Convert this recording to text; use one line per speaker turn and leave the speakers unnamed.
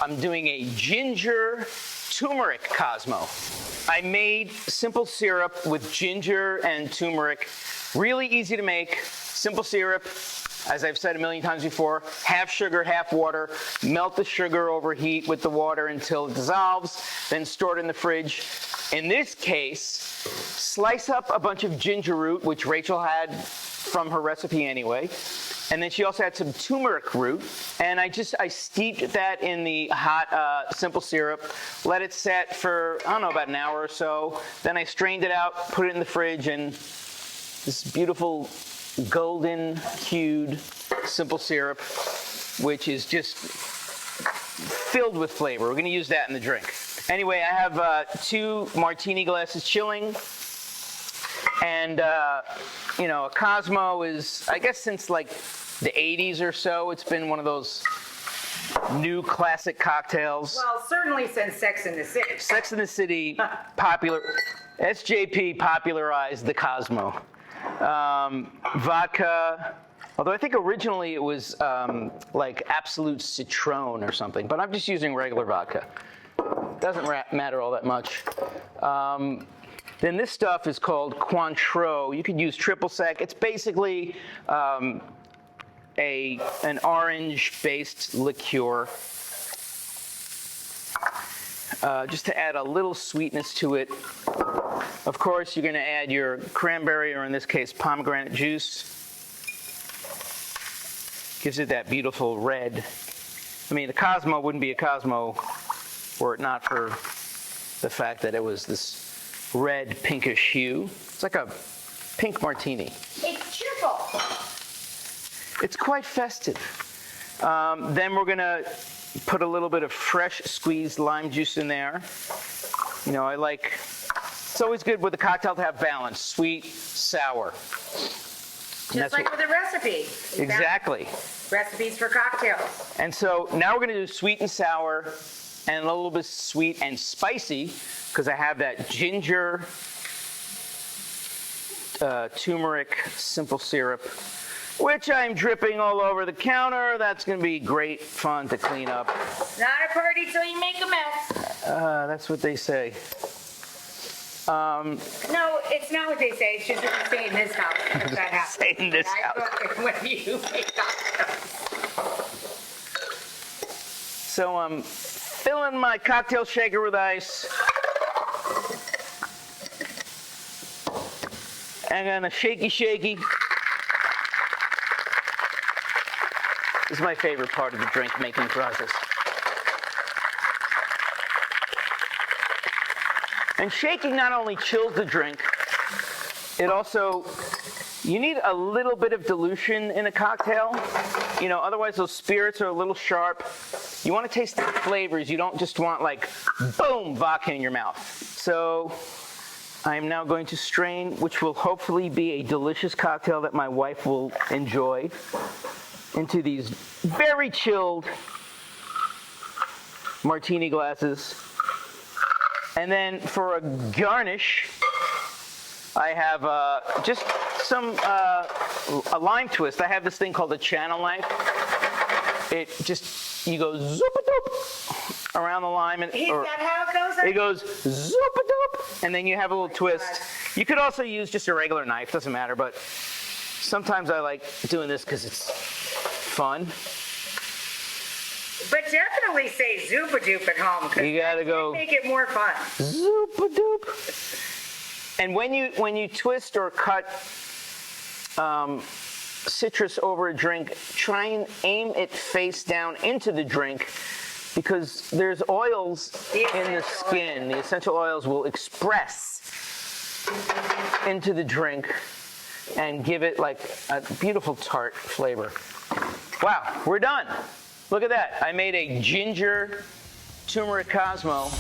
I'm doing a ginger turmeric Cosmo. I made simple syrup with ginger and turmeric. Really easy to make, simple syrup. As I've said a million times before, half sugar, half water. Melt the sugar over heat with the water until it dissolves, then store it in the fridge. In this case, slice up a bunch of ginger root, which Rachel had from her recipe anyway. And then she also had some turmeric root. And I steeped that in the hot simple syrup, let it set for, I don't know, about an hour or so. Then I strained it out, put it in the fridge, and this beautiful golden-hued simple syrup, which is just filled with flavor. We're going to use that in the drink. Anyway, I have 2 martini glasses chilling. And, you know, a Cosmo is, I guess since like the 80s or so, it's been one of those new classic cocktails.
Well, certainly since Sex and the City.
Sex and the City, SJP popularized the Cosmo. Vodka, although I think originally it was like Absolute Citron or something, but I'm just using regular vodka. Doesn't matter all that much. Then this stuff is called Cointreau. You could use triple sec. It's basically an orange-based liqueur. Just to add a little sweetness to it. Of course, you're going to add your cranberry, or in this case, pomegranate juice. Gives it that beautiful red. I mean, the Cosmo wouldn't be a Cosmo were it not for the fact that it was this red, pinkish hue. It's like a pink martini.
It's cheerful.
It's quite festive. Then we're going to put a little bit of fresh squeezed lime juice in there. You know, it's always good with a cocktail to have balance, sweet, sour.
Just like with a recipe.
Exactly.
Recipes for cocktails.
And so now we're going to do sweet and sour and a little bit sweet and spicy because I have that ginger, turmeric simple syrup, which I'm dripping all over the counter. That's going to be great fun to clean up.
Not a party till you make a mess.
That's what they say.
No, it's not what they say. It's just what they say in this house. That happens.
Say in this house.
When you make cocktails.
So I'm filling my cocktail shaker with ice. And then a shaky. This is my favorite part of the drink making process. And shaking not only chills the drink, it also, you need a little bit of dilution in a cocktail. You know, otherwise those spirits are a little sharp. You want to taste the flavors. You don't just want like, boom, vodka in your mouth. So I'm now going to strain, which will hopefully be a delicious cocktail that my wife will enjoy, into these very chilled martini glasses. And then for a garnish, I have just some a lime twist. I have this thing called a channel knife. It just, you go zoop-a-doop around the lime. And,
Is that how it goes?
It goes zoop-a-doop, and then you have a little twist.
God.
You could also use just a regular knife, doesn't matter, but sometimes I like doing this because it's fun.
But definitely say zoop-a-doop at home.
You gotta go
make it more fun.
Zoop-a-doop. And when you twist or cut citrus over a drink, try and aim it face down into the drink because there's oils in the skin. The essential oils will express into the drink and give it like a beautiful tart flavor. Wow, we're done. Look at that. I made a ginger turmeric Cosmo